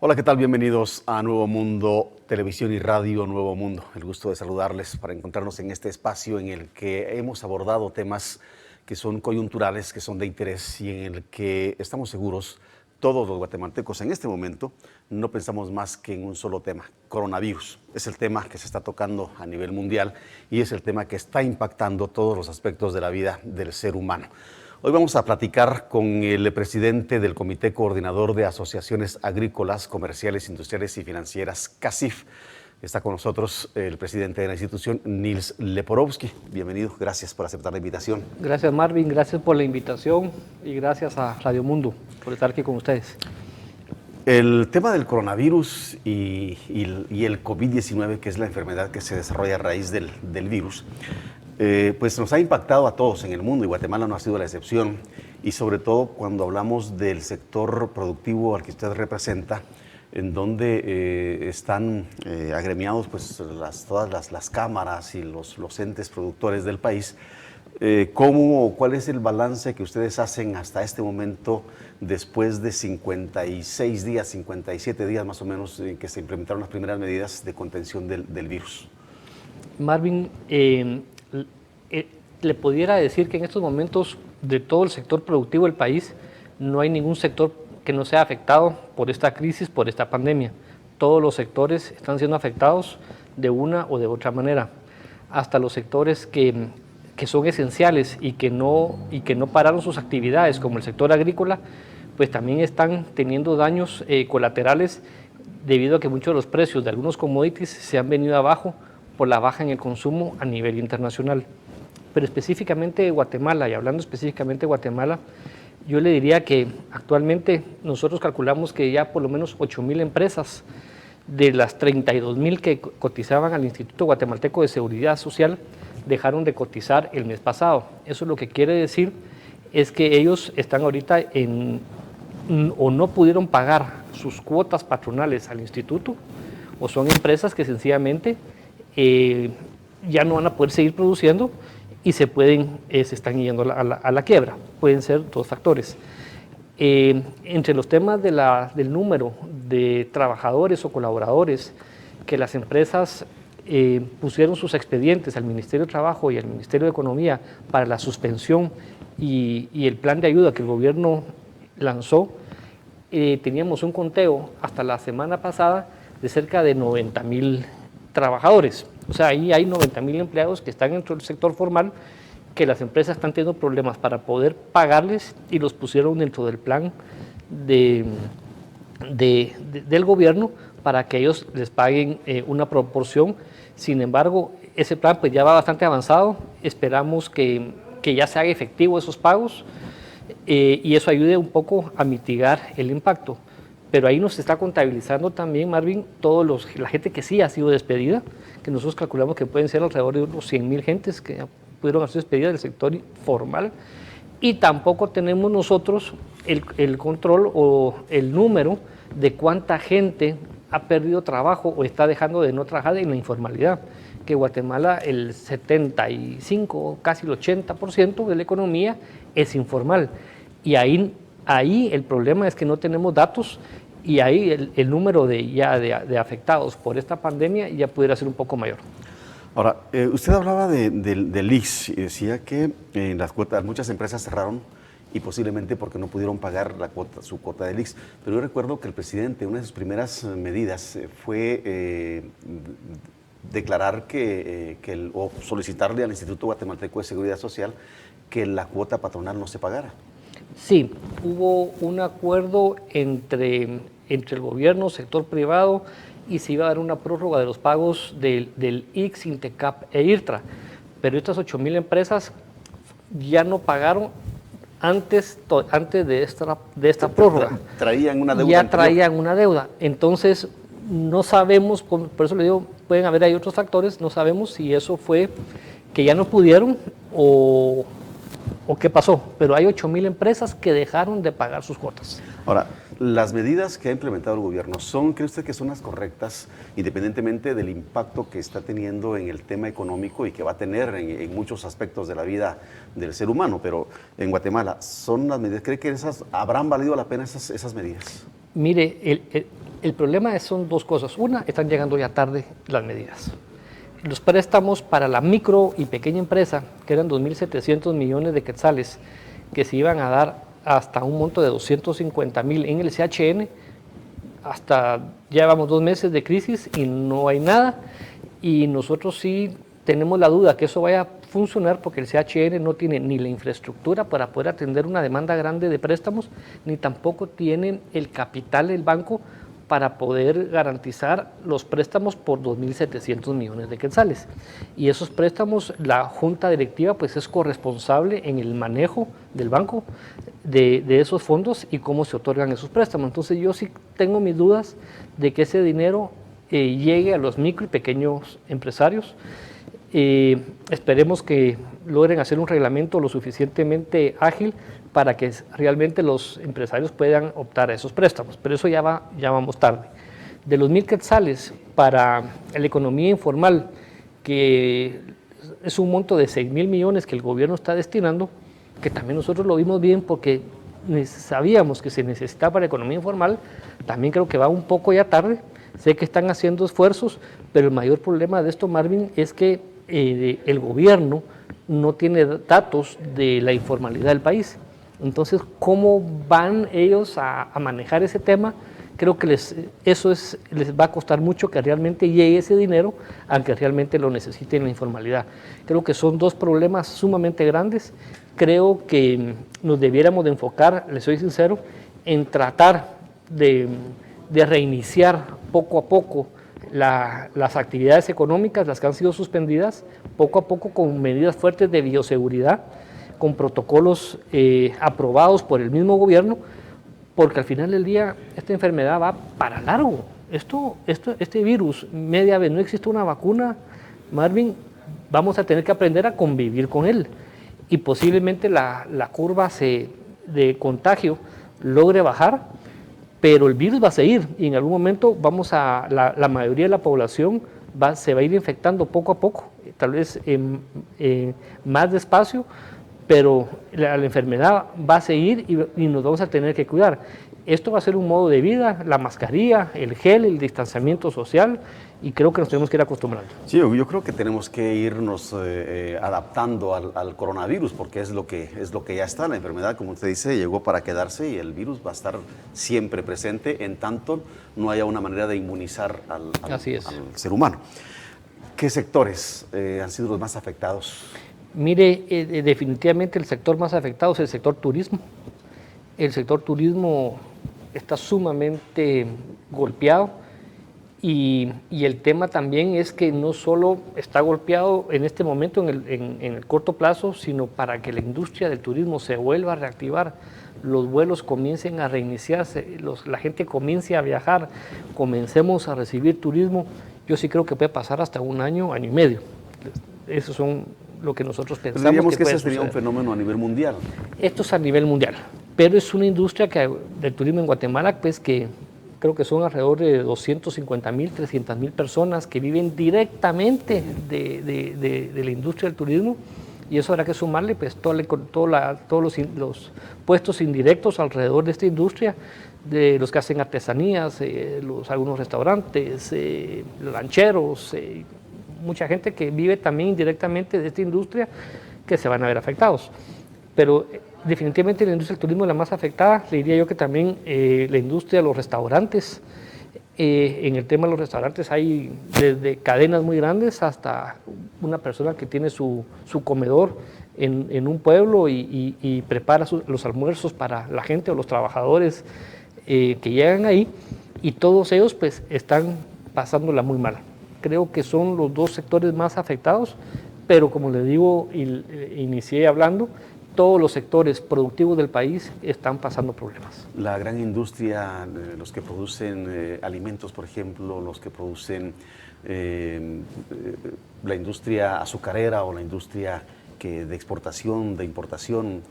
Hola, ¿qué tal? Bienvenidos a Nuevo Mundo, Televisión y Radio Nuevo Mundo. El gusto de saludarles para encontrarnos en este espacio en el que hemos abordado temas que son coyunturales, que son de interés y en el que estamos seguros todos los guatemaltecos en este momento no pensamos más que en un solo tema, coronavirus. Es el tema que se está tocando a nivel mundial y es el tema que está impactando todos los aspectos de la vida del ser humano. Hoy vamos a platicar con el presidente del Comité Coordinador de Asociaciones Agrícolas, Comerciales, Industriales y Financieras, CACIF. Está con nosotros el presidente de la institución, Nils Leporowski. Bienvenido, gracias por aceptar la invitación. Gracias, Marvin, gracias por la invitación y gracias a Radio Mundo por estar aquí con ustedes. El tema del coronavirus y el COVID-19, que es la enfermedad que se desarrolla a raíz del virus, pues nos ha impactado a todos en el mundo y Guatemala no ha sido la excepción. Y sobre todo cuando hablamos del sector productivo al que usted representa, en donde están agremiados pues, todas las cámaras y los entes productores del país. ¿Cuál es el balance que ustedes hacen hasta este momento, después de 56 días, 57 días más o menos, en que se implementaron las primeras medidas de contención del virus? Marvin, le pudiera decir que en estos momentos de todo el sector productivo del país no hay ningún sector que no sea afectado por esta crisis, por esta pandemia. Todos los sectores están siendo afectados de una o de otra manera. Hasta los sectores que son esenciales y que no pararon sus actividades, como el sector agrícola, pues también están teniendo daños colaterales debido a que muchos de los precios de algunos commodities se han venido abajo por la baja en el consumo a nivel internacional. Pero específicamente Guatemala, y hablando específicamente de Guatemala, yo le diría que actualmente nosotros calculamos que ya por lo menos 8,000 empresas de las 32,000 que cotizaban al Instituto Guatemalteco de Seguridad Social dejaron de cotizar el mes pasado. Eso lo que quiere decir es que ellos están ahorita o no pudieron pagar sus cuotas patronales al instituto, o son empresas que sencillamente ya no van a poder seguir produciendo y se están yendo a la quiebra. Pueden ser dos factores. Entre los temas del número de trabajadores o colaboradores que las empresas pusieron sus expedientes al Ministerio de Trabajo y al Ministerio de Economía para la suspensión y el plan de ayuda que el gobierno lanzó, teníamos un conteo hasta la semana pasada de cerca de 90,000 trabajadores. O sea, ahí hay 90,000 empleados que están dentro del sector formal, que las empresas están teniendo problemas para poder pagarles y los pusieron dentro del plan del gobierno para que ellos les paguen una proporción. Sin embargo, ese plan pues ya va bastante avanzado. Esperamos que ya se haga efectivo esos pagos y eso ayude un poco a mitigar el impacto. Pero ahí nos está contabilizando también, Marvin, la gente que sí ha sido despedida, que nosotros calculamos que pueden ser alrededor de unos 100,000 gentes que pudieron ser despedidas del sector formal, y tampoco tenemos nosotros el control o el número de cuánta gente ha perdido trabajo o está dejando de no trabajar en la informalidad, que Guatemala el 75, casi el 80% de la economía es informal, y ahí el problema es que no tenemos datos, y ahí el número de afectados por esta pandemia ya pudiera ser un poco mayor. Ahora, usted hablaba del IX y decía que las cuotas, muchas empresas cerraron y posiblemente porque no pudieron pagar su cuota del IX. Pero yo recuerdo que el presidente, una de sus primeras medidas fue declarar o solicitarle al Instituto Guatemalteco de Seguridad Social que la cuota patronal no se pagara. Sí, hubo un acuerdo entre el gobierno, sector privado, y se iba a dar una prórroga de los pagos del IX, INTECAP e IRTRA. Pero estas 8,000 empresas ya no pagaron antes de esta prórroga. Traían una deuda. Ya traían una deuda. Entonces, no sabemos, por eso le digo, pueden haber ahí otros factores, no sabemos si eso fue que ya no pudieron o qué pasó, pero hay 8,000 empresas que dejaron de pagar sus cuotas. Ahora, las medidas que ha implementado el gobierno, ¿cree usted que son las correctas, independientemente del impacto que está teniendo en el tema económico y que va a tener en muchos aspectos de la vida del ser humano? Pero en Guatemala, ¿son las medidas? ¿Cree que habrán valido la pena esas medidas? Mire, El problema son dos cosas. Una, están llegando ya tarde las medidas. Los préstamos para la micro y pequeña empresa, que eran 2.700 millones de quetzales, que se iban a dar hasta un monto de 250.000 en el CHN, hasta ya llevamos 2 meses de crisis y no hay nada, y nosotros sí tenemos la duda que eso vaya a funcionar porque el CHN no tiene ni la infraestructura para poder atender una demanda grande de préstamos, ni tampoco tiene el capital del banco para poder garantizar los préstamos por 2.700 millones de quetzales. Y esos préstamos, la junta directiva pues es corresponsable en el manejo del banco de esos fondos y cómo se otorgan esos préstamos. Entonces yo sí tengo mis dudas de que ese dinero llegue a los micro y pequeños empresarios. Esperemos que logren hacer un reglamento lo suficientemente ágil para que realmente los empresarios puedan optar a esos préstamos, pero eso ya vamos tarde. De los 1.000 quetzales para la economía informal, que es un monto de 6.000 millones que el gobierno está destinando, que también nosotros lo vimos bien porque sabíamos que se necesitaba para la economía informal, también creo que va un poco ya tarde. Sé que están haciendo esfuerzos, pero el mayor problema de esto, Marvin, es que el gobierno no tiene datos de la informalidad del país. Entonces, ¿cómo van ellos a manejar ese tema? Creo que les va a costar mucho que realmente llegue ese dinero, aunque realmente lo necesiten la informalidad. Creo que son dos problemas sumamente grandes. Creo que nos debiéramos de enfocar, les soy sincero, en tratar de reiniciar poco a poco las actividades económicas, las que han sido suspendidas, poco a poco con medidas fuertes de bioseguridad, con protocolos aprobados por el mismo gobierno, porque al final del día esta enfermedad va para largo. Este virus, media vez no existe una vacuna, Marvin, vamos a tener que aprender a convivir con él y posiblemente la curva de contagio logre bajar, pero el virus va a seguir y en algún momento la mayoría de la población se va a ir infectando poco a poco, tal vez más despacio, pero la enfermedad va a seguir y nos vamos a tener que cuidar. Esto va a ser un modo de vida, la mascarilla, el gel, el distanciamiento social, y creo que nos tenemos que ir acostumbrando. Sí, yo creo que tenemos que irnos adaptando al coronavirus, porque es lo que ya está. La enfermedad, como usted dice, llegó para quedarse y el virus va a estar siempre presente en tanto no haya una manera de inmunizar al ser humano. ¿Qué sectores han sido los más afectados? Mire, definitivamente el sector más afectado es el sector turismo. El sector turismo está sumamente golpeado y el tema también es que no solo está golpeado en este momento en el corto plazo, sino para que la industria del turismo se vuelva a reactivar, los vuelos comiencen a reiniciarse, la gente comience a viajar, comencemos a recibir turismo, yo sí creo que puede pasar hasta un año, año y medio. Esos son lo que nosotros pensamos. Pero diríamos que ese sería un fenómeno a nivel mundial. Esto es a nivel mundial, pero es una industria del turismo en Guatemala, pues que creo que son alrededor de 250.000, 300.000 personas que viven directamente de la industria del turismo, y eso habrá que sumarle pues todos los puestos indirectos alrededor de esta industria, de los que hacen artesanías, algunos restaurantes, lancheros, mucha gente que vive también indirectamente de esta industria que se van a ver afectados. Pero definitivamente la industria del turismo es la más afectada, le diría yo que también la industria de los restaurantes. En el tema de los restaurantes hay desde cadenas muy grandes hasta una persona que tiene su comedor en un pueblo y prepara los almuerzos para la gente o los trabajadores que llegan ahí, y todos ellos pues están pasándola muy mal. Creo que son los dos sectores más afectados, pero como les digo, inicié hablando, todos los sectores productivos del país están pasando problemas. La gran industria, los que producen alimentos, por ejemplo, los que producen la industria azucarera o la industria de exportación, de importación,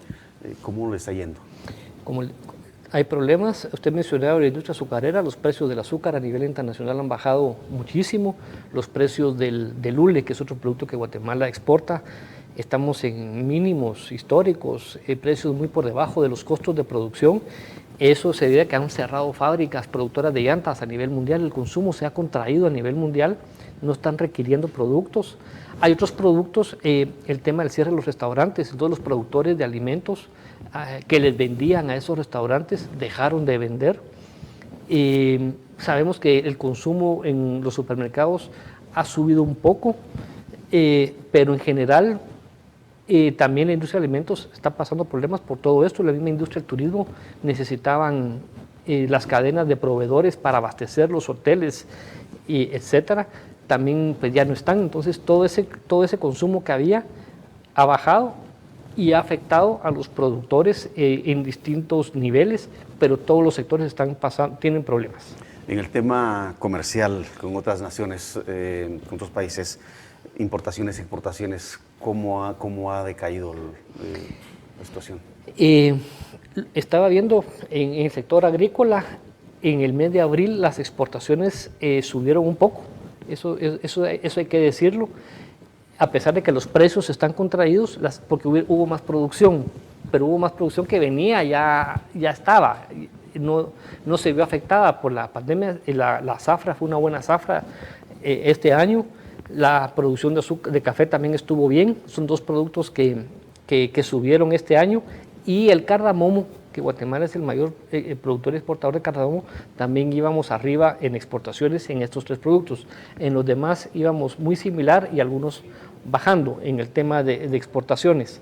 ¿cómo le está yendo? Hay problemas, usted mencionaba la industria azucarera, los precios del azúcar a nivel internacional han bajado muchísimo, los precios del hule, que es otro producto que Guatemala exporta, estamos en mínimos históricos, precios muy por debajo de los costos de producción. Eso se debe a que han cerrado fábricas productoras de llantas a nivel mundial, el consumo se ha contraído a nivel mundial, no están requiriendo productos. Hay otros productos, el tema del cierre de los restaurantes, todos los productores de alimentos que les vendían a esos restaurantes dejaron de vender. Sabemos que el consumo en los supermercados ha subido un poco, pero en general también la industria de alimentos está pasando problemas por todo esto. La misma industria del turismo necesitaban las cadenas de proveedores para abastecer los hoteles, etcétera. También pues, ya no están, entonces todo ese consumo que había ha bajado y ha afectado a los productores en distintos niveles, pero todos los sectores tienen problemas. En el tema comercial con otras naciones, con otros países, importaciones, exportaciones, ¿cómo ha decaído la situación? Estaba viendo en el sector agrícola, en el mes de abril las exportaciones subieron un poco, eso hay que decirlo, a pesar de que los precios están contraídos, porque hubo más producción, pero hubo más producción que venía, ya estaba, no se vio afectada por la pandemia. La zafra fue una buena zafra este año, la producción de café también estuvo bien, son dos productos que subieron este año, y el cardamomo, que Guatemala es el mayor productor y exportador de cardamomo, también íbamos arriba en exportaciones en estos tres productos. En los demás íbamos muy similar y algunos bajando en el tema de exportaciones.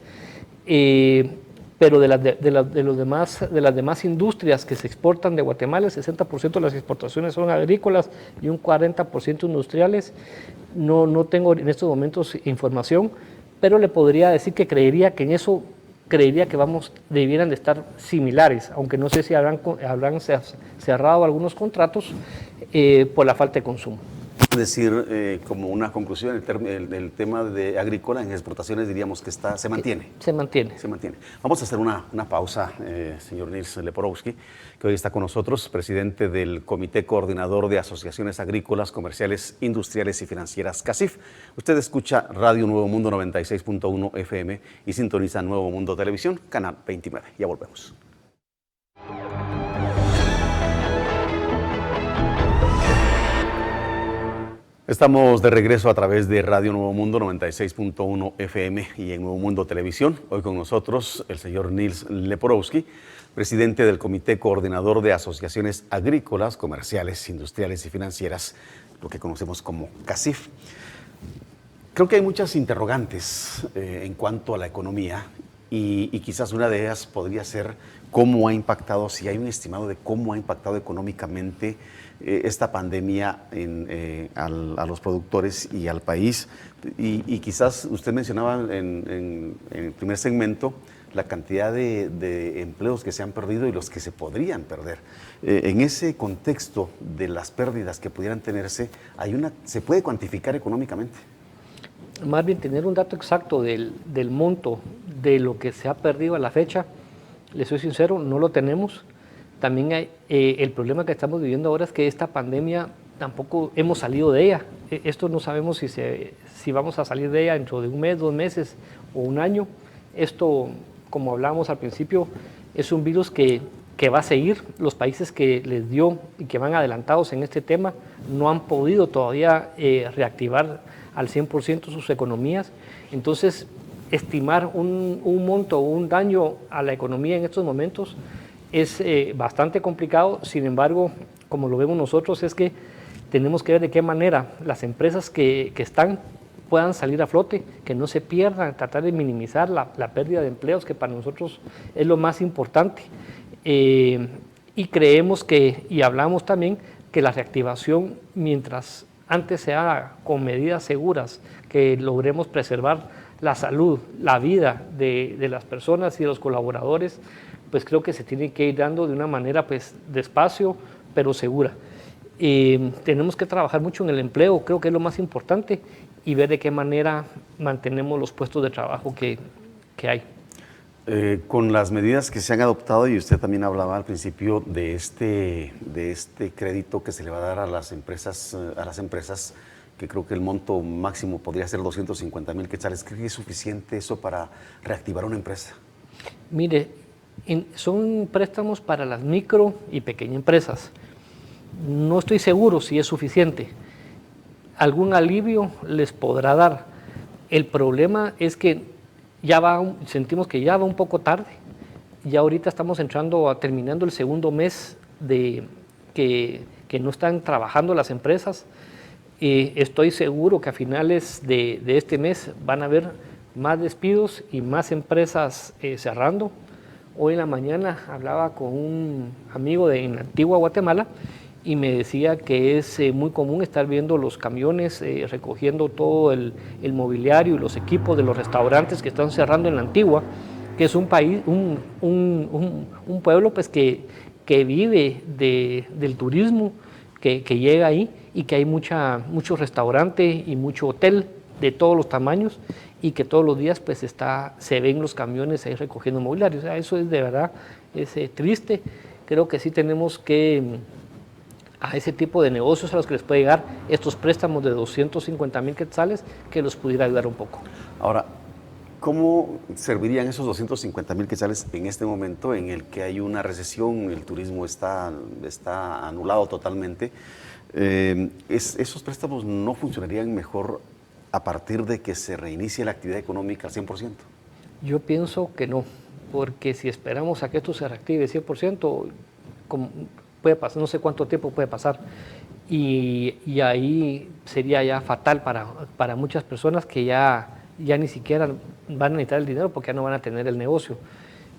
Pero de las demás industrias que se exportan de Guatemala, el 60% de las exportaciones son agrícolas y un 40% industriales. No tengo en estos momentos información, pero le podría decir que creería que en eso debieran de estar similares, aunque no sé si habrán cerrado algunos contratos por la falta de consumo. Es decir, como una conclusión, el tema de agrícola en exportaciones diríamos que se mantiene. Se mantiene. Se mantiene. Vamos a hacer una pausa, señor Nils Leporowski, que hoy está con nosotros, presidente del Comité Coordinador de Asociaciones Agrícolas, Comerciales, Industriales y Financieras, CACIF. Usted escucha Radio Nuevo Mundo 96.1 FM y sintoniza Nuevo Mundo Televisión, canal 29. Ya volvemos. Estamos de regreso a través de Radio Nuevo Mundo 96.1 FM y en Nuevo Mundo Televisión. Hoy con nosotros el señor Nils Leporowski, presidente del Comité Coordinador de Asociaciones Agrícolas, Comerciales, Industriales y Financieras, lo que conocemos como CACIF. Creo que hay muchas interrogantes en cuanto a la economía y quizás una de ellas podría ser cómo ha impactado, si hay un estimado de cómo ha impactado económicamente esta pandemia a los productores y al país. Y quizás usted mencionaba en el primer segmento la cantidad de empleos que se han perdido y los que se podrían perder. En ese contexto de las pérdidas que pudieran tenerse, ¿se puede cuantificar económicamente? Más bien tener un dato exacto del monto de lo que se ha perdido a la fecha, le soy sincero, no lo tenemos. También hay, el problema que estamos viviendo ahora es que esta pandemia tampoco hemos salido de ella. Esto no sabemos si vamos a salir de ella dentro de un mes, 2 meses o un año. Esto, como hablábamos al principio, es un virus que va a seguir. Los países que les dio y que van adelantados en este tema no han podido todavía reactivar al 100% sus economías. Entonces, estimar un monto o un daño a la economía en estos momentos es bastante complicado. Sin embargo, como lo vemos nosotros, es que tenemos que ver de qué manera las empresas que están puedan salir a flote, que no se pierdan, tratar de minimizar la pérdida de empleos, que para nosotros es lo más importante. Y creemos y hablamos también que la reactivación, mientras antes se haga con medidas seguras, que logremos preservar la salud, la vida de las personas y de los colaboradores, pues creo que se tiene que ir dando de una manera pues despacio, pero segura. Tenemos que trabajar mucho en el empleo, creo que es lo más importante, y ver de qué manera mantenemos los puestos de trabajo que hay. Con las medidas que se han adoptado, y usted también hablaba al principio de este crédito que se le va a dar a las empresas que creo que el monto máximo podría ser 250,000 quetzales. ¿Cree que es suficiente eso para reactivar una empresa? Mire, son préstamos para las micro y pequeñas empresas. No estoy seguro si es suficiente. Algún alivio les podrá dar. El problema es que sentimos que ya va un poco tarde. Ya ahorita estamos terminando el segundo mes que no están trabajando las empresas. Estoy seguro que a finales de este mes van a haber más despidos y más empresas cerrando. Hoy en la mañana hablaba con un amigo en Antigua Guatemala y me decía que es muy común estar viendo los camiones recogiendo todo el mobiliario y los equipos de los restaurantes que están cerrando en la Antigua, que es un pueblo pues que vive del turismo que llega ahí, y que hay mucho restaurante y mucho hotel de todos los tamaños, y que todos los días pues se ven los camiones ahí recogiendo mobiliario. O sea, eso es de verdad triste. Creo que sí tenemos que a ese tipo de negocios a los que les puede llegar estos préstamos de 250,000 quetzales, que los pudiera ayudar un poco. Ahora, ¿cómo servirían esos 250,000 quetzales en este momento en el que hay una recesión, el turismo está anulado totalmente? ¿Esos préstamos no funcionarían mejor a partir de que se reinicie la actividad económica al 100%? Yo pienso que no, porque si esperamos a que esto se reactive 100%, puede pasar, no sé cuánto tiempo puede pasar, y ahí sería ya fatal para muchas personas que ya ni siquiera van a necesitar el dinero porque ya no van a tener el negocio.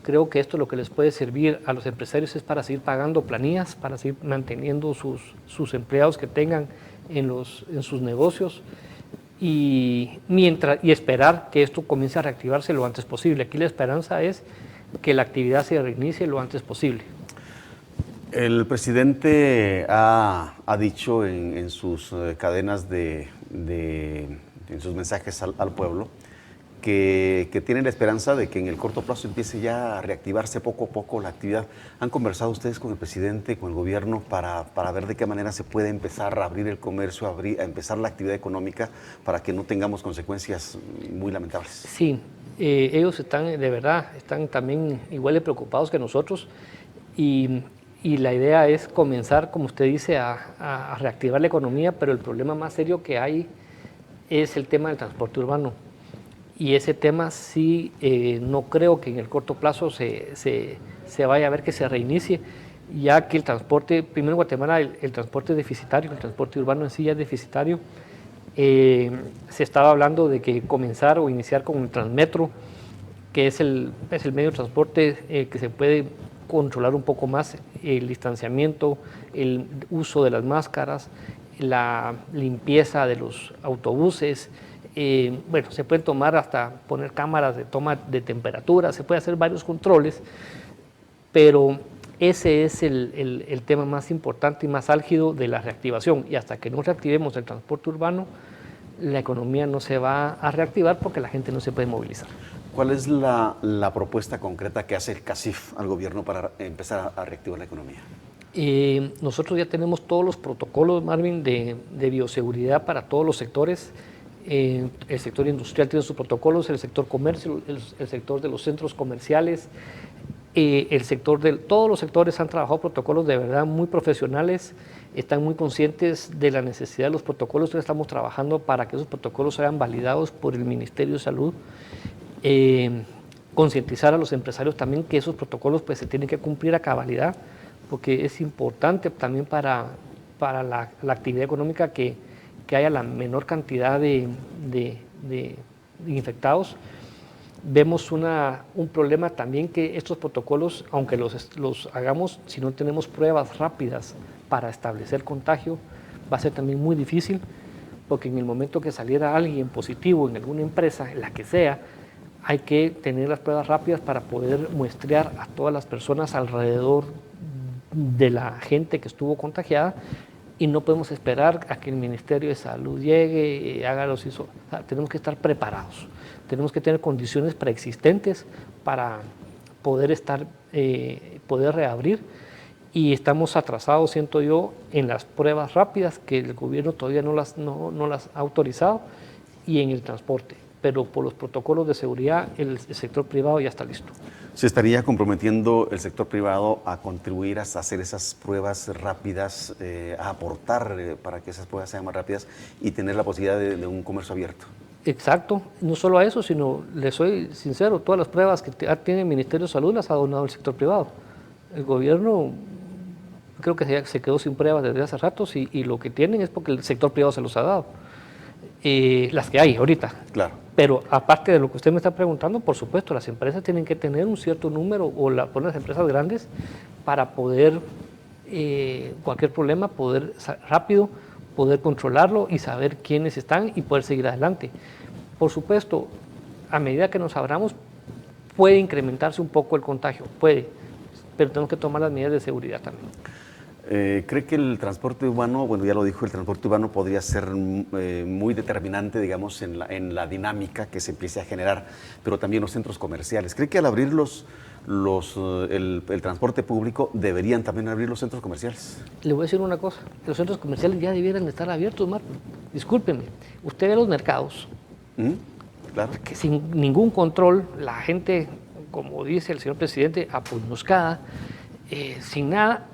Creo que esto lo que les puede servir a los empresarios es para seguir pagando planillas, para seguir manteniendo sus empleados que tengan en sus negocios, y esperar que esto comience a reactivarse lo antes posible. Aquí la esperanza es que la actividad se reinicie lo antes posible. El presidente ha dicho en sus cadenas en sus mensajes al pueblo que tienen la esperanza de que en el corto plazo empiece ya a reactivarse poco a poco la actividad. ¿Han conversado ustedes con el presidente, con el gobierno, para ver de qué manera se puede empezar a abrir el comercio, a empezar la actividad económica, para que no tengamos consecuencias muy lamentables? Sí, ellos están también igual de preocupados que nosotros, y la idea es comenzar, como usted dice, a reactivar la economía, pero el problema más serio que hay es el tema del transporte urbano. Y ese tema sí, no creo que en el corto plazo se vaya a ver que se reinicie, ya que el transporte, primero en Guatemala el transporte es deficitario, el transporte urbano en sí ya es deficitario. Se estaba hablando de que comenzar o iniciar con el Transmetro, que es el medio de transporte que se puede controlar un poco más el distanciamiento, el uso de las máscaras, la limpieza de los autobuses. Bueno, se pueden poner cámaras de toma de temperatura, se puede hacer varios controles, pero ese es el tema más importante y más álgido de la reactivación, y hasta que no reactivemos el transporte urbano, la economía no se va a reactivar porque la gente no se puede movilizar. ¿Cuál es la propuesta concreta que hace el CACIF al gobierno para empezar a reactivar la economía? Nosotros ya tenemos todos los protocolos, Marvin, de bioseguridad para todos los sectores. El sector industrial tiene sus protocolos, el sector comercio, el sector de los centros comerciales, todos los sectores han trabajado protocolos de verdad muy profesionales, están muy conscientes de la necesidad de los protocolos. Entonces estamos trabajando para que esos protocolos sean validados por el Ministerio de Salud. Concientizar a los empresarios también que esos protocolos pues se tienen que cumplir a cabalidad, porque es importante también para la actividad económica que haya la menor cantidad de infectados. Vemos un problema también, que estos protocolos, aunque los hagamos, si no tenemos pruebas rápidas para establecer contagio, va a ser también muy difícil, porque en el momento que saliera alguien positivo en alguna empresa, en la que sea, hay que tener las pruebas rápidas para poder muestrear a todas las personas alrededor de la gente que estuvo contagiada, y no podemos esperar a que el Ministerio de Salud llegue, haga los ISO. O sea, tenemos que estar preparados, tenemos que tener condiciones preexistentes para poder reabrir, y estamos atrasados, siento yo, en las pruebas rápidas que el gobierno todavía no las ha autorizado y en el transporte, pero por los protocolos de seguridad el sector privado ya está listo. ¿Se estaría comprometiendo el sector privado a contribuir a hacer esas pruebas rápidas, a aportar para que esas pruebas sean más rápidas y tener la posibilidad de un comercio abierto? Exacto, no solo a eso, sino, les soy sincero, todas las pruebas que tiene el Ministerio de Salud las ha donado el sector privado. El gobierno creo que se quedó sin pruebas desde hace ratos y lo que tienen es porque el sector privado se los ha dado. Las que hay ahorita. Claro. Pero aparte de lo que usted me está preguntando, por supuesto, las empresas tienen que tener un cierto número, o las empresas grandes, para poder, cualquier problema, poder rápido, poder controlarlo y saber quiénes están y poder seguir adelante. Por supuesto, a medida que nos abramos, puede incrementarse un poco el contagio, puede, pero tenemos que tomar las medidas de seguridad también. ¿Cree que el transporte urbano, bueno, ya lo dijo, el transporte urbano podría ser muy determinante, digamos, en la dinámica que se empiece a generar, pero también los centros comerciales? ¿Cree que al abrir el transporte público deberían también abrir los centros comerciales? Le voy a decir una cosa, los centros comerciales ya debieran de estar abiertos, Marco. Discúlpeme, usted ve los mercados, claro, que sin ningún control, la gente, como dice el señor presidente, apuñoscada, sin nada,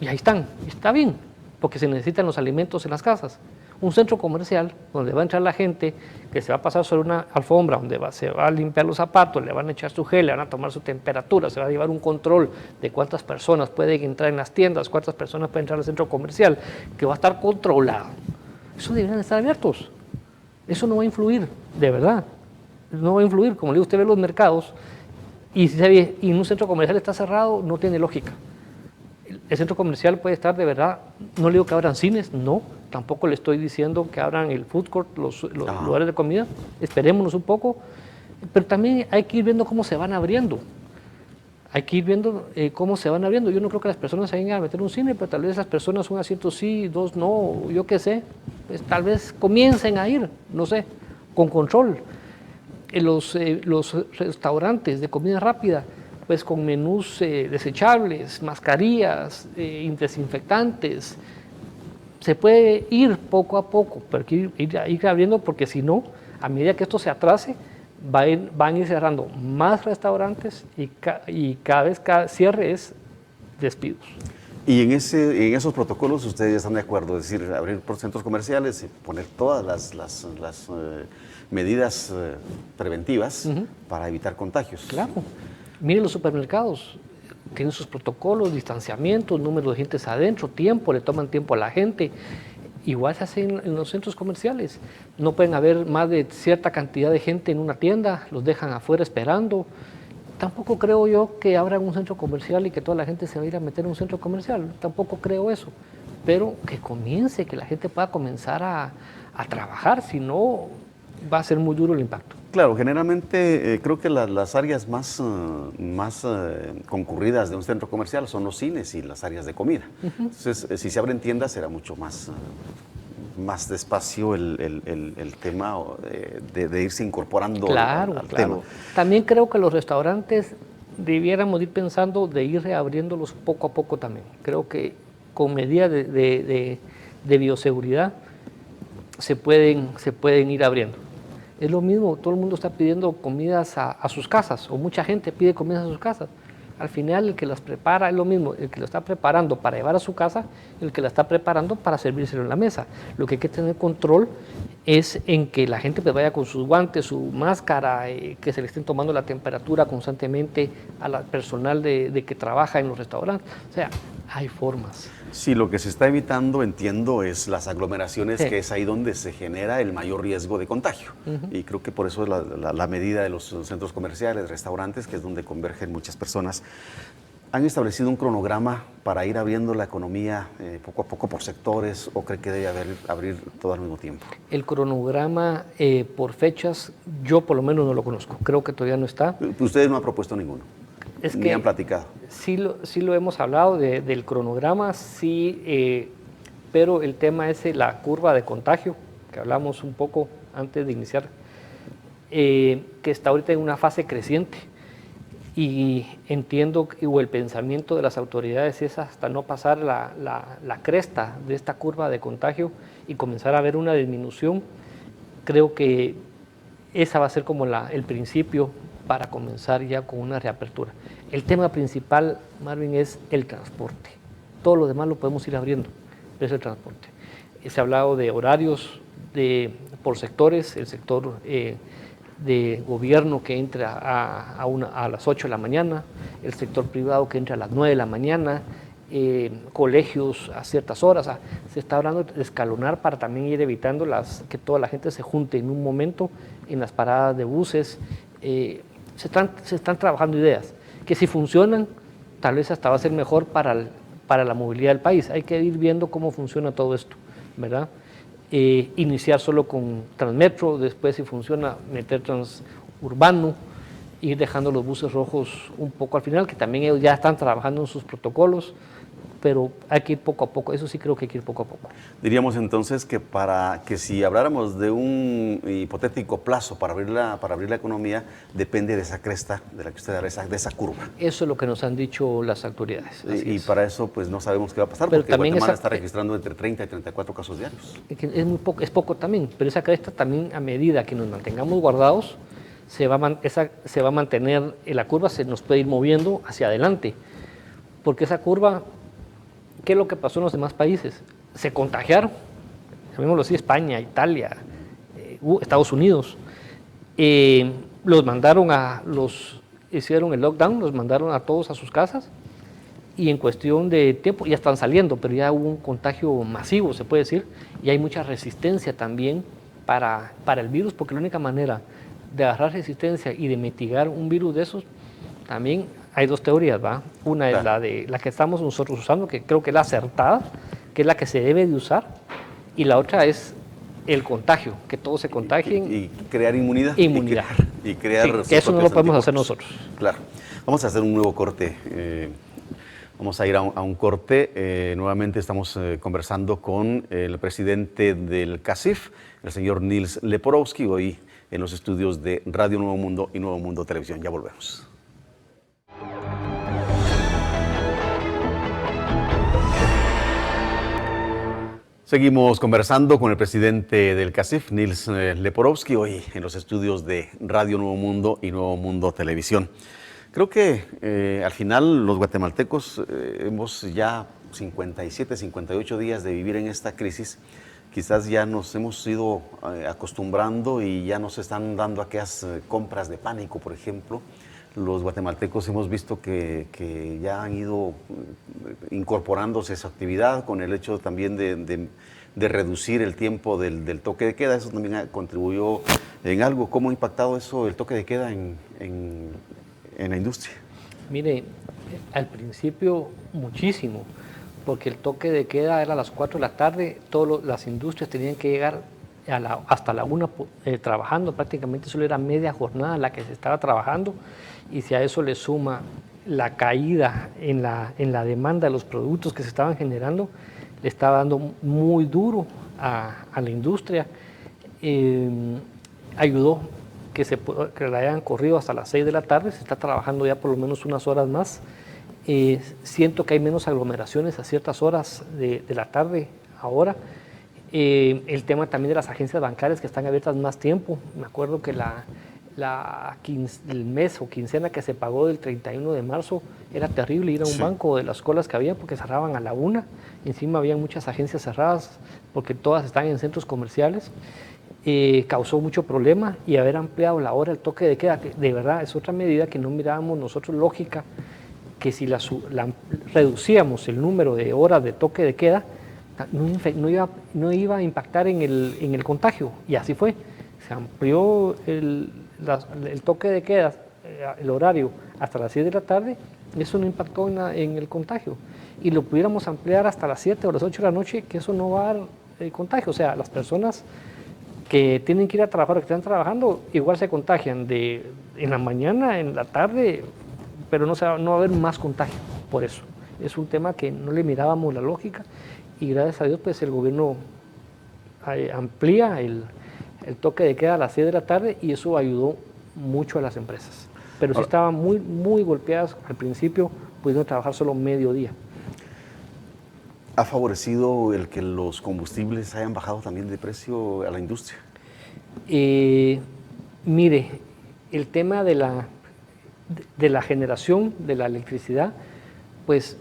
y ahí están, está bien, porque se necesitan los alimentos en las casas. Un centro comercial donde va a entrar la gente, que se va a pasar sobre una alfombra, donde se va a limpiar los zapatos, le van a echar su gel, le van a tomar su temperatura, se va a llevar un control de cuántas personas pueden entrar en las tiendas, cuántas personas pueden entrar al centro comercial, que va a estar controlado. Eso deberían estar abiertos. Eso no va a influir, de verdad. No va a influir. Como le digo, usted ve los mercados y un centro comercial está cerrado, no tiene lógica. El centro comercial puede estar de verdad, no le digo que abran cines, no, tampoco le estoy diciendo que abran el food court, los lugares de comida, esperémonos un poco, pero también hay que ir viendo cómo se van abriendo. Hay que ir viendo cómo se van abriendo. Yo no creo que las personas se vayan a meter un cine, pero tal vez las personas, un asiento sí, dos no, yo qué sé, pues tal vez comiencen a ir, no sé, con control. Los restaurantes de comida rápida, pues con menús desechables, mascarillas, desinfectantes. Se puede ir poco a poco, pero hay que ir abriendo, porque si no, a medida que esto se atrase, van a ir cerrando más restaurantes y cada cierre es despidos. Y en esos protocolos ustedes ya están de acuerdo, es decir, abrir por centros comerciales y poner todas las medidas preventivas para evitar contagios. Claro. Miren los supermercados, tienen sus protocolos, distanciamiento, número de gentes adentro, tiempo, le toman tiempo a la gente. Igual se hace en los centros comerciales. No pueden haber más de cierta cantidad de gente en una tienda, los dejan afuera esperando. Tampoco creo yo que abran un centro comercial y que toda la gente se va a ir a meter en un centro comercial. Tampoco creo eso. Pero que comience, que la gente pueda comenzar a trabajar, si no va a ser muy duro el impacto. Claro, generalmente creo que las áreas más concurridas de un centro comercial son los cines y las áreas de comida. Entonces, si se abren tiendas será mucho más despacio el tema de irse incorporando al tema. También creo que los restaurantes debiéramos ir pensando de ir reabriéndolos poco a poco también. Creo que con medidas de bioseguridad se pueden ir abriendo. Es lo mismo, todo el mundo está pidiendo comidas a sus casas, o mucha gente pide comidas a sus casas. Al final el que las prepara es lo mismo, el que lo está preparando para llevar a su casa, el que la está preparando para servírselo en la mesa. Lo que hay que tener control es en que la gente pues vaya con sus guantes, su máscara, que se le estén tomando la temperatura constantemente al personal de que trabaja en los restaurantes. O sea, hay formas. Sí, lo que se está evitando, entiendo, es las aglomeraciones, que es ahí donde se genera el mayor riesgo de contagio. Y creo que por eso es la medida de los centros comerciales, restaurantes, que es donde convergen muchas personas. ¿Han establecido un cronograma para ir abriendo la economía poco a poco por sectores, o cree que debe abrir todo al mismo tiempo? El cronograma por fechas, yo por lo menos no lo conozco. Creo que todavía no está. Ustedes no han propuesto ninguno. Ni han platicado. Sí lo hemos hablado del cronograma, sí, pero el tema es la curva de contagio, que hablamos un poco antes de iniciar, que está ahorita en una fase creciente. y entiendo o el pensamiento de las autoridades es hasta no pasar la cresta de esta curva de contagio y comenzar a ver una disminución. Creo que esa va a ser como el principio para comenzar ya con una reapertura. El tema principal, Marvin, es el transporte. Todo lo demás lo podemos ir abriendo, pero es el transporte. Se ha hablado de horarios por sectores, el sector de gobierno que entra a las 8 de la mañana, el sector privado que entra a las 9 de la mañana, colegios a ciertas horas. Se está hablando de escalonar para también ir evitando que toda la gente se junte en un momento en las paradas de buses. Se están trabajando ideas que si funcionan, tal vez hasta va a ser mejor para la movilidad del país. Hay que ir viendo cómo funciona todo esto, ¿verdad? Iniciar solo con Transmetro, después si funciona meter Transurbano, ir dejando los buses rojos un poco al final, que también ellos ya están trabajando en sus protocolos, pero hay que ir poco a poco, eso sí creo que hay que ir poco a poco. Diríamos entonces que si habláramos de un hipotético plazo para abrir la economía, depende de esa cresta de la que usted habla, de esa curva. Eso es lo que nos han dicho las autoridades. Y para eso pues no sabemos qué va a pasar, pero porque también Guatemala está registrando entre 30 y 34 casos diarios. Es poco también, pero esa cresta también, a medida que nos mantengamos guardados, se va a mantener, la curva se nos puede ir moviendo hacia adelante, porque esa curva, ¿qué es lo que pasó en los demás países? Se contagiaron, llamémoslo así, España, Italia, Estados Unidos, hicieron el lockdown, los mandaron a todos a sus casas, y en cuestión de tiempo ya están saliendo, pero ya hubo un contagio masivo, se puede decir, y hay mucha resistencia también para el virus, porque la única manera de agarrar resistencia y de mitigar un virus de esos, también hay dos teorías, ¿va? Una es la que estamos nosotros usando, que creo que es la acertada, que es la que se debe de usar, y la otra es el contagio, que todos se contagien. Y crear inmunidad. Inmunidad. Y crear sí, que eso no lo podemos hacer nosotros. Claro. Vamos a hacer un nuevo corte. Vamos a ir a un corte. Nuevamente estamos conversando con el presidente del CACIF, el señor Nils Leporowski, hoy en los estudios de Radio Nuevo Mundo y Nuevo Mundo Televisión. Ya volvemos. Seguimos conversando con el presidente del CACIF, Nils Leporowski, hoy en los estudios de Radio Nuevo Mundo y Nuevo Mundo Televisión. Creo que al final los guatemaltecos hemos ya 57, 58 días de vivir en esta crisis. Quizás ya nos hemos ido acostumbrando y ya nos están dando aquellas compras de pánico, por ejemplo. Los guatemaltecos hemos visto que ya han ido incorporándose a esa actividad con el hecho también de reducir el tiempo del toque de queda. Eso también contribuyó en algo. ¿Cómo ha impactado eso, el toque de queda en la industria? Mire, al principio muchísimo, porque el toque de queda era a las 4 de la tarde, todas las industrias tenían que llegar hasta la 1 trabajando, prácticamente solo era media jornada la que se estaba trabajando, y si a eso le suma la caída en la demanda de los productos que se estaban generando, le estaba dando muy duro a la industria. Ayudó que la hayan corrido hasta las 6 de la tarde, se está trabajando ya por lo menos unas horas más. Siento que hay menos aglomeraciones a ciertas horas de la tarde ahora. El tema también de las agencias bancarias que están abiertas más tiempo. Me acuerdo que el mes o quincena que se pagó del 31 de marzo era terrible ir a un banco de las colas que había porque cerraban a la 1. Encima había muchas agencias cerradas porque todas están en centros comerciales. Causó mucho problema, y haber ampliado la hora del toque de queda, que de verdad es otra medida que no mirábamos nosotros lógica, que si reducíamos el número de horas de toque de queda, no iba a impactar en el contagio, y así fue. Se amplió el toque de queda, el horario, hasta las 6 de la tarde, y eso no impactó en el contagio. Y lo pudiéramos ampliar hasta las 7 o las 8 de la noche, que eso no va a dar contagio. O sea, las personas que tienen que ir a trabajar o que están trabajando, igual se contagian en la mañana, en la tarde, pero no va a haber más contagio por eso. Es un tema que no le mirábamos la lógica, y gracias a Dios pues el gobierno amplía el toque de queda a las 6 de la tarde, y eso ayudó mucho a las empresas. pero sí estaban muy golpeadas al principio, pudieron trabajar solo mediodía. ¿Ha favorecido el que los combustibles hayan bajado también de precio a la industria? Mire, el tema de la generación de la electricidad, pues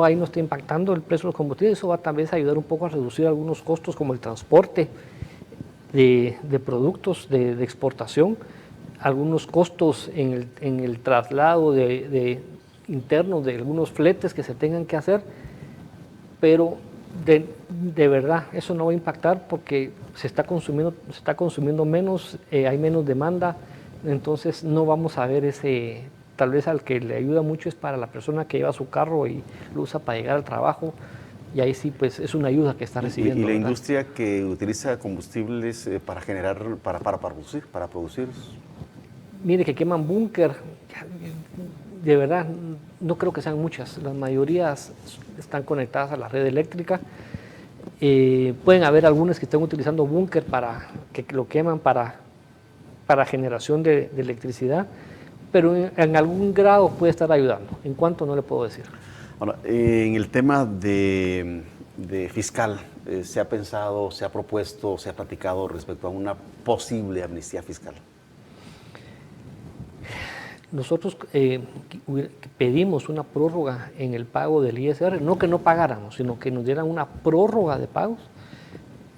ahí no está impactando el precio de los combustibles. Eso va tal vez a ayudar un poco a reducir algunos costos como el transporte de productos de exportación, algunos costos en el traslado interno de algunos fletes que se tengan que hacer, pero de verdad eso no va a impactar porque se está consumiendo menos, hay menos demanda, entonces no vamos a ver ese, tal vez al que le ayuda mucho es para la persona que lleva su carro y lo usa para llegar al trabajo, y ahí sí pues es una ayuda que está recibiendo. ¿Y la ¿verdad? industria que utiliza combustibles para generar, para producir? Mire que queman búnker, de verdad no creo que sean muchas, las mayorías están conectadas a la red eléctrica. Pueden haber algunas que estén utilizando búnker que lo queman para generación de electricidad, pero en algún grado puede estar ayudando. ¿En cuánto? No le puedo decir. Ahora, en el tema de fiscal, ¿se ha pensado, se ha propuesto, se ha platicado respecto a una posible amnistía fiscal? Nosotros pedimos una prórroga en el pago del ISR, no que no pagáramos, sino que nos dieran una prórroga de pagos.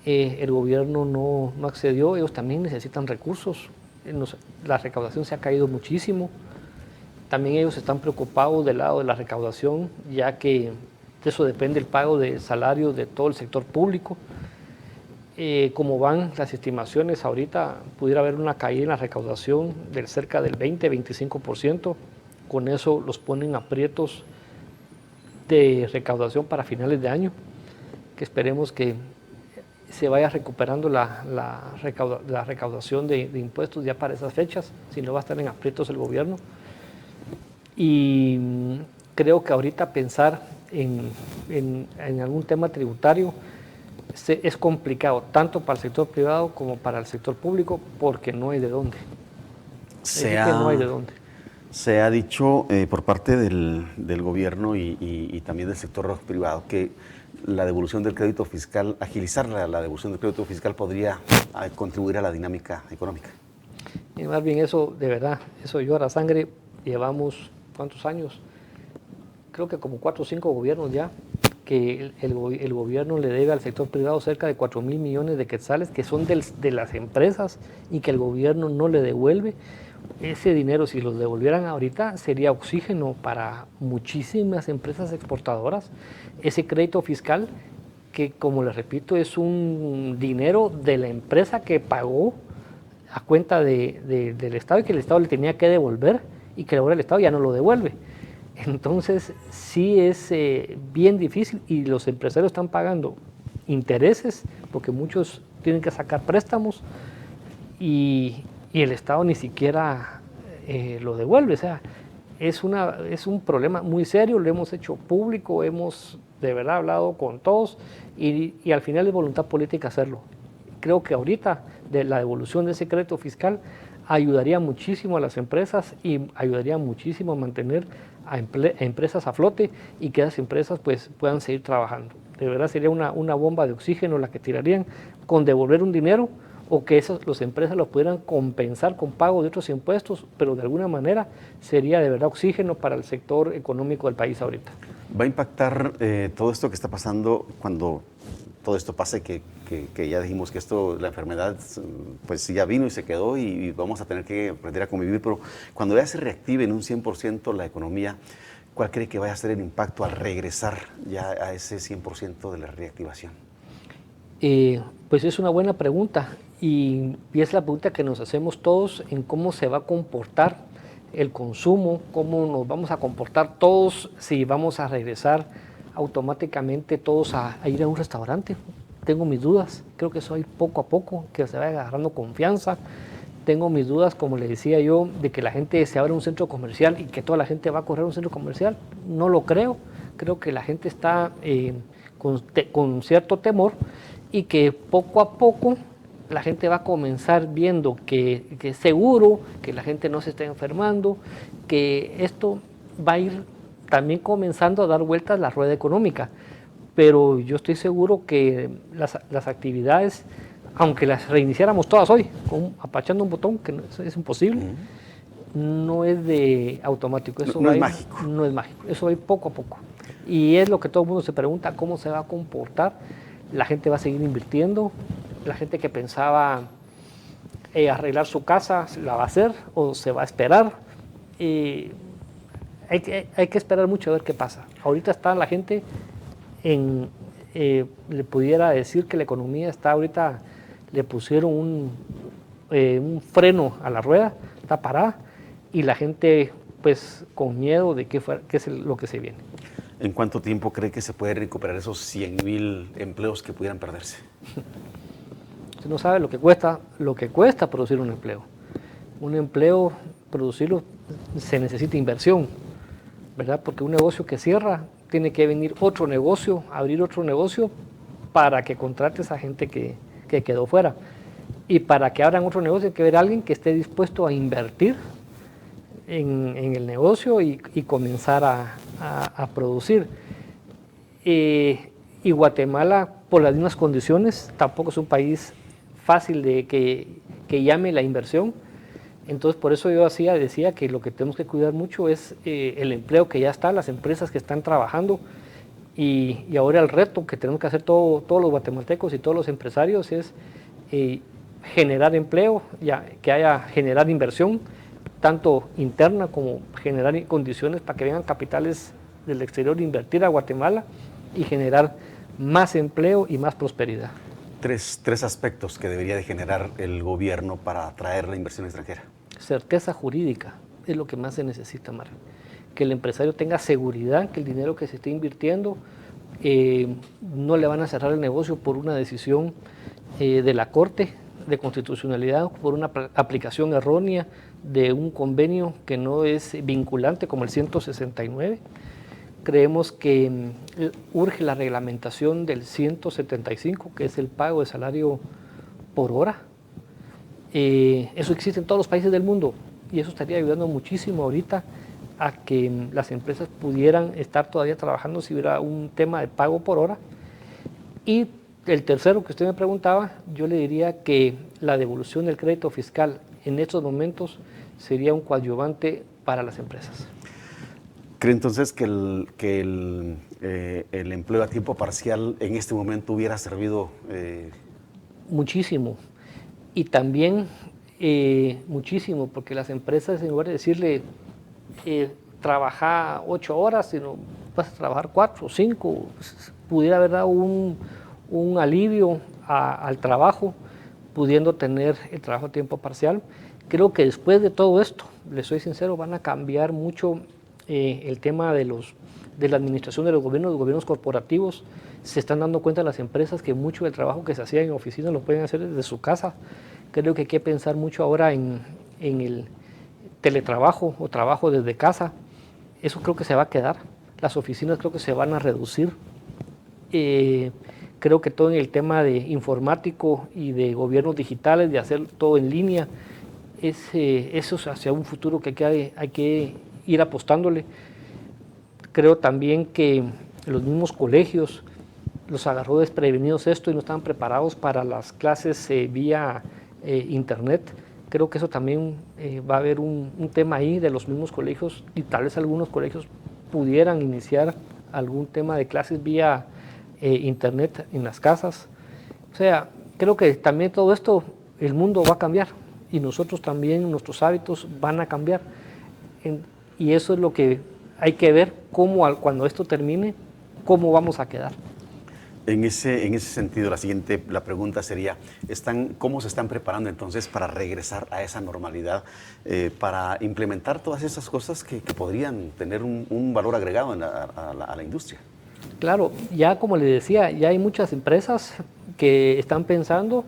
El gobierno no accedió, ellos también necesitan recursos, la recaudación se ha caído muchísimo, también ellos están preocupados del lado de la recaudación, ya que de eso depende el pago de salarios de todo el sector público. Como van las estimaciones, ahorita pudiera haber una caída en la recaudación de cerca del 20-25%. Con eso los ponen aprietos de recaudación para finales de año, que esperemos que se vaya recuperando la recaudación de impuestos ya para esas fechas, si no va a estar en aprietos el gobierno. Y creo que ahorita pensar en algún tema tributario es complicado, tanto para el sector privado como para el sector público, porque no hay de dónde. No hay de dónde. Se ha dicho por parte del gobierno y también del sector privado que la devolución del crédito fiscal, agilizar la devolución del crédito fiscal podría contribuir a la dinámica económica. Y más bien eso, de verdad, eso llora sangre. Llevamos, ¿cuántos años? Creo que como 4 o 5 gobiernos ya, que el gobierno le debe al sector privado cerca de 4.000 millones de quetzales, que son de las empresas y que el gobierno no le devuelve. Ese dinero, si los devolvieran ahorita, sería oxígeno para muchísimas empresas exportadoras. Ese crédito fiscal, que como les repito, es un dinero de la empresa que pagó a cuenta del Estado y que el Estado le tenía que devolver y que ahora el Estado ya no lo devuelve. Entonces sí es bien difícil y los empresarios están pagando intereses porque muchos tienen que sacar préstamos y el Estado ni siquiera lo devuelve. O sea, es un problema muy serio, lo hemos hecho público, hemos de verdad hablado con todos y al final es voluntad política hacerlo. Creo que ahorita de la devolución de ese crédito fiscal ayudaría muchísimo a las empresas y ayudaría muchísimo a mantener a empresas a flote y que esas empresas pues puedan seguir trabajando. De verdad sería una bomba de oxígeno la que tirarían con devolver un dinero o que las empresas lo pudieran compensar con pago de otros impuestos, pero de alguna manera sería de verdad oxígeno para el sector económico del país ahorita. ¿Va a impactar todo esto que está pasando cuando todo esto pase, que ya dijimos que la enfermedad pues ya vino y se quedó y vamos a tener que aprender a convivir, pero cuando ya se reactive en un 100% la economía, ¿cuál cree que vaya a ser el impacto al regresar ya a ese 100% de la reactivación? Pues es una buena pregunta y es la pregunta que nos hacemos todos en cómo se va a comportar el consumo, cómo nos vamos a comportar todos si vamos a regresar automáticamente todos a ir a un restaurante. Tengo mis dudas, creo que eso hay poco a poco, que se vaya agarrando confianza. Tengo mis dudas, como le decía yo, de que la gente se abra un centro comercial y que toda la gente va a correr a un centro comercial. No lo creo, creo que la gente está con cierto temor y que poco a poco la gente va a comenzar viendo que es seguro, que la gente no se está enfermando, que esto va a ir también comenzando a dar vueltas la rueda económica. Pero yo estoy seguro que las actividades, aunque las reiniciáramos todas hoy, apachando un botón, que es imposible, no es de automático. Eso no es mágico. No es mágico, eso va a ir poco a poco. Y es lo que todo el mundo se pregunta, ¿cómo se va a comportar? La gente va a seguir invirtiendo, la gente que pensaba arreglar su casa, ¿la va a hacer o se va a esperar? Hay que esperar mucho a ver qué pasa. Ahorita está la gente le pudiera decir que la economía está ahorita, le pusieron un freno a la rueda, está parada, y la gente pues con miedo de qué es lo que se viene. ¿En cuánto tiempo cree que se puede recuperar esos 100,000 empleos que pudieran perderse? Usted no sabe lo que cuesta producir un empleo. Un empleo, producirlo, se necesita inversión, ¿verdad? Porque un negocio que cierra, tiene que venir otro negocio, abrir otro negocio para que contrate a esa gente que quedó fuera. Y para que abran otro negocio hay que ver a alguien que esté dispuesto a invertir en el negocio y comenzar a producir. Y Guatemala, por las mismas condiciones, tampoco es un país fácil de que llame la inversión. Entonces, por eso yo decía que lo que tenemos que cuidar mucho es el empleo que ya está, las empresas que están trabajando. Y ahora el reto que tenemos que hacer todos los guatemaltecos y todos los empresarios es generar empleo, generar inversión, tanto interna como generar condiciones para que vengan capitales del exterior a invertir a Guatemala y generar más empleo y más prosperidad. Tres aspectos que debería de generar el gobierno para atraer la inversión extranjera. Certeza jurídica es lo que más se necesita, Mario. Que el empresario tenga seguridad que el dinero que se esté invirtiendo no le van a cerrar el negocio por una decisión de la Corte de Constitucionalidad, por una aplicación errónea de un convenio que no es vinculante como el 169. Creemos que urge la reglamentación del 175, que es el pago de salario por hora. Eso existe en todos los países del mundo y eso estaría ayudando muchísimo ahorita a que las empresas pudieran estar todavía trabajando si hubiera un tema de pago por hora. Y el tercero que usted me preguntaba, yo le diría que la devolución del crédito fiscal en estos momentos sería un coadyuvante para las empresas. ¿Cree entonces que el empleo a tiempo parcial en este momento hubiera servido? Muchísimo. Y también muchísimo, porque las empresas, en lugar de decirle trabaja 8 horas, sino vas a trabajar 4 o 5, pudiera haber dado un alivio al trabajo, pudiendo tener el trabajo a tiempo parcial. Creo que después de todo esto, les soy sincero, van a cambiar mucho el tema de la administración de los gobiernos corporativos. Se están dando cuenta las empresas que mucho del trabajo que se hacía en oficinas lo pueden hacer desde su casa. Creo que hay que pensar mucho ahora en el teletrabajo o trabajo desde casa. Eso creo que se va a quedar. Las oficinas creo que se van a reducir. Creo que todo en el tema de informático y de gobiernos digitales, de hacer todo en línea, eso es hacia un futuro que hay que ir apostándole. Creo también que los mismos colegios los agarró desprevenidos esto y no estaban preparados para las clases vía internet. Creo que eso también va a haber un tema ahí de los mismos colegios y tal vez algunos colegios pudieran iniciar algún tema de clases vía internet en las casas. O sea, creo que también todo esto, el mundo va a cambiar y nosotros también, nuestros hábitos van a cambiar. Y eso es lo que hay que ver, cuando esto termine, cómo vamos a quedar. En ese sentido, la pregunta sería, ¿cómo se están preparando entonces para regresar a esa normalidad, para implementar todas esas cosas que podrían tener un valor agregado a la industria? Claro, ya como le decía, ya hay muchas empresas que están pensando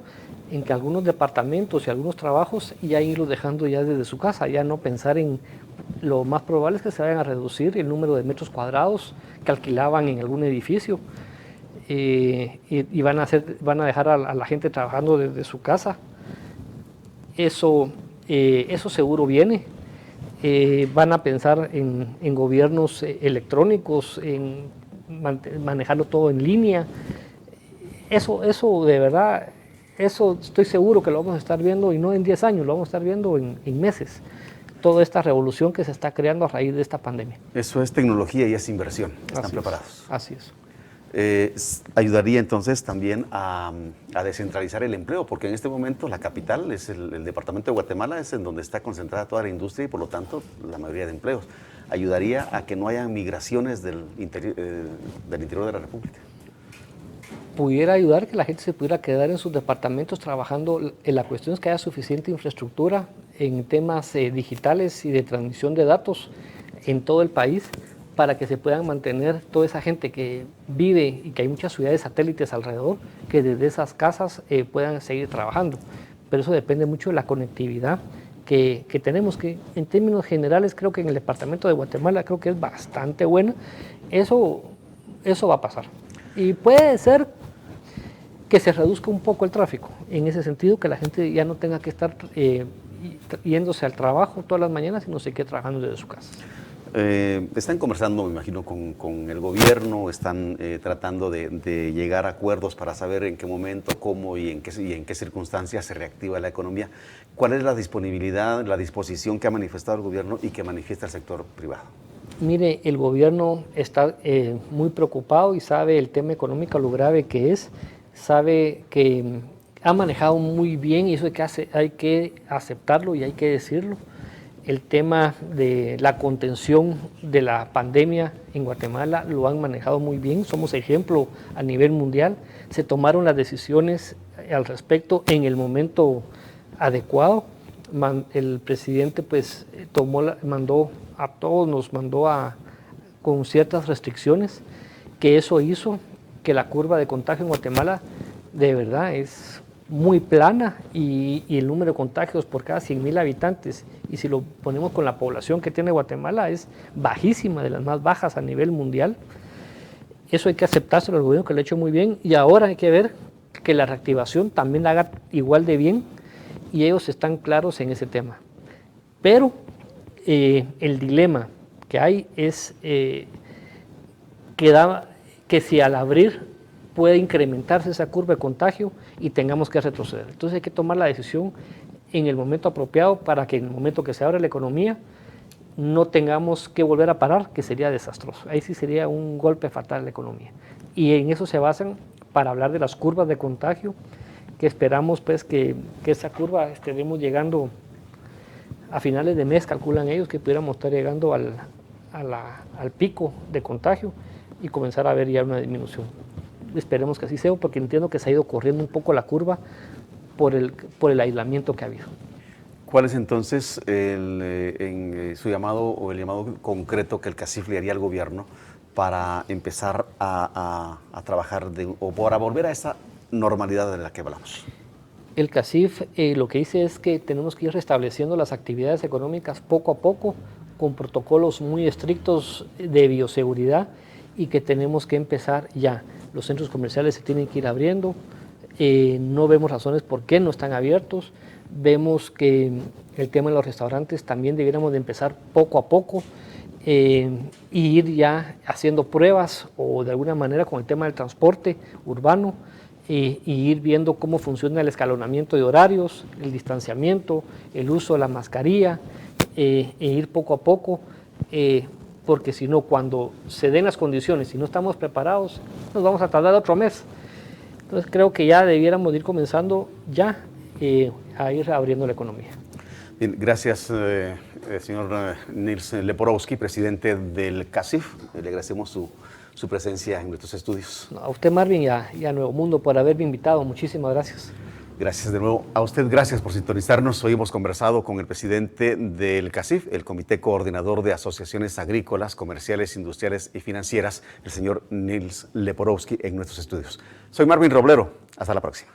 en que algunos departamentos y algunos trabajos ya irlos dejando ya desde su casa, ya no pensar en lo más probable es que se vayan a reducir el número de metros cuadrados que alquilaban en algún edificio. y van a dejar a la gente trabajando desde su casa. Eso seguro viene. Van a pensar en gobiernos electrónicos, en manejarlo todo en línea. Eso de verdad, eso estoy seguro que lo vamos a estar viendo, y no en 10 años, lo vamos a estar viendo en meses. Toda esta revolución que se está creando a raíz de esta pandemia. Eso es tecnología y es inversión. ¿Están preparados? Así es. Ayudaría entonces también a descentralizar el empleo, porque en este momento la capital, es el departamento de Guatemala, es en donde está concentrada toda la industria y por lo tanto la mayoría de empleos. Ayudaría a que no haya migraciones del interior de la República. Pudiera ayudar que la gente se pudiera quedar en sus departamentos trabajando. La cuestión es que haya suficiente infraestructura en temas digitales y de transmisión de datos en todo el país, para que se puedan mantener toda esa gente que vive y que hay muchas ciudades satélites alrededor, que desde esas casas puedan seguir trabajando. Pero eso depende mucho de la conectividad que tenemos, que en términos generales creo que en el departamento de Guatemala creo que es bastante buena. Eso va a pasar. Y puede ser que se reduzca un poco el tráfico, en ese sentido, que la gente ya no tenga que estar yéndose al trabajo todas las mañanas, sino se quede trabajando desde su casa. Están conversando, me imagino, con el gobierno, están tratando de llegar a acuerdos para saber en qué momento, cómo y en qué circunstancias se reactiva la economía. ¿Cuál es la disponibilidad, la disposición que ha manifestado el gobierno y que manifiesta el sector privado? Mire, el gobierno está muy preocupado y sabe el tema económico, lo grave que es, sabe que ha manejado muy bien, y eso hay que aceptarlo y hay que decirlo. El tema de la contención de la pandemia en Guatemala lo han manejado muy bien, somos ejemplo a nivel mundial. Se tomaron las decisiones al respecto en el momento adecuado. El presidente pues mandó a todos, con ciertas restricciones, que eso hizo que la curva de contagio en Guatemala de verdad es muy plana, y el número de contagios por cada 100,000 habitantes, y si lo ponemos con la población que tiene Guatemala, es bajísima, de las más bajas a nivel mundial. Eso hay que aceptárselo al gobierno, que lo ha hecho muy bien, y ahora hay que ver que la reactivación también la haga igual de bien, y ellos están claros en ese tema. Pero el dilema que hay es que si al abrir puede incrementarse esa curva de contagio y tengamos que retroceder. Entonces hay que tomar la decisión en el momento apropiado, para que en el momento que se abra la economía no tengamos que volver a parar, que sería desastroso. Ahí sí sería un golpe fatal a la economía. Y en eso se basan para hablar de las curvas de contagio, que esperamos pues que esa curva estaremos llegando a finales de mes, calculan ellos, que pudiéramos estar llegando al pico de contagio y comenzar a ver ya una disminución. Esperemos que así sea, porque entiendo que se ha ido corriendo un poco la curva por el aislamiento que ha habido. ¿Cuál es entonces su llamado o el llamado concreto que el CACIF le haría al gobierno para empezar a trabajar o para volver a esa normalidad de la que hablamos? El CACIF lo que dice es que tenemos que ir restableciendo las actividades económicas poco a poco, con protocolos muy estrictos de bioseguridad, y que tenemos que empezar ya. Los centros comerciales se tienen que ir abriendo, no vemos razones por qué no están abiertos. Vemos que el tema de los restaurantes también debiéramos de empezar poco a poco, y ir ya haciendo pruebas, o de alguna manera con el tema del transporte urbano, y ir viendo cómo funciona el escalonamiento de horarios, el distanciamiento, el uso de la mascarilla, e ir poco a poco, porque si no, cuando se den las condiciones y no estamos preparados, nos vamos a tardar otro mes. Entonces creo que ya debiéramos ir comenzando ya a ir abriendo la economía. Bien, gracias, señor Nils Leporowski, presidente del CACIF. Le agradecemos su presencia en nuestros estudios. A usted, Marvin, y a Nuevo Mundo por haberme invitado. Muchísimas gracias. Gracias de nuevo a usted, gracias por sintonizarnos. Hoy hemos conversado con el presidente del CACIF, el Comité Coordinador de Asociaciones Agrícolas, Comerciales, Industriales y Financieras, el señor Nils Leporowski, en nuestros estudios. Soy Marvin Roblero, hasta la próxima.